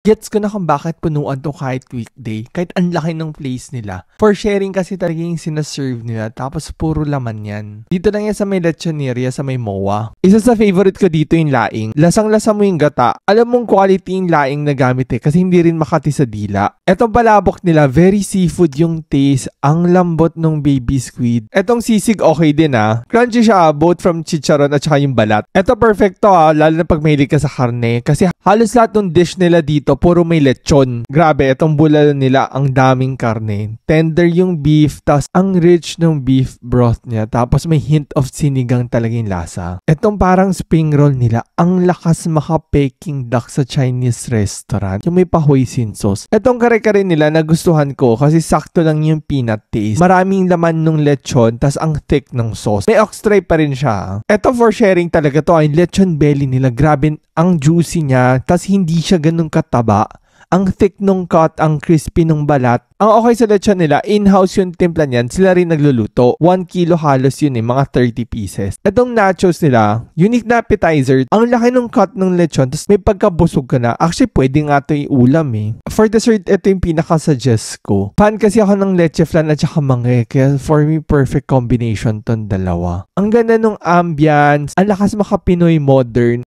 Gets ko na kung bakit punuan to kahit weekday. Kahit ang laki ng place nila. For sharing kasi talaga yung sinaserve nila. Tapos puro laman yan. Dito lang yan sa may lechoneria sa may MOA. Isa sa favorite ko dito yung laing. Lasang-lasa mo yung gata. Alam mong quality yung laing na gamit kasi hindi rin makati sa dila. Etong palabok nila, very seafood yung taste. Ang lambot ng baby squid. Etong sisig okay din Crunchy siya both from chicharon at saka yung balat. Eto perfecto lalo na pag mahilig ka sa karne. Kasi halos lahat ng dish nila dito puro may lechon. Grabe, itong bulalo nila, ang daming karne. Tender yung beef, tas ang rich ng beef broth niya. Tapos may hint of sinigang talaga yung lasa. Itong parang spring roll nila, ang lakas maka-peking duck sa Chinese restaurant. Yung may hoisin sauce. Itong kare-kare nila nagustuhan ko kasi sakto lang yung peanut taste. Maraming laman ng lechon, tas ang thick ng sauce. May ox-tray pa rin siya. Ito for sharing talaga to, ay lechon belly nila. Grabe, ang juicy niya, tas hindi siya ganun kataba. Ang thick nung cut, ang crispy nung balat. Ang okay sa lechon nila, in-house yung timpla niyan, sila rin nagluluto. 1 kilo halos yun mga 30 pieces. Itong nachos nila, unique na appetizer. Ang laki nung cut ng lechon, tapos may pagkabusog ka na. Actually, pwede nga ito ulam For dessert, ito yung pinaka-suggest ko. Fan kasi ako ng leche flan at saka mangge, kaya for me, perfect combination ton dalawa. Ang ganda nung ambience, ang lakas maka-Pinoy modern.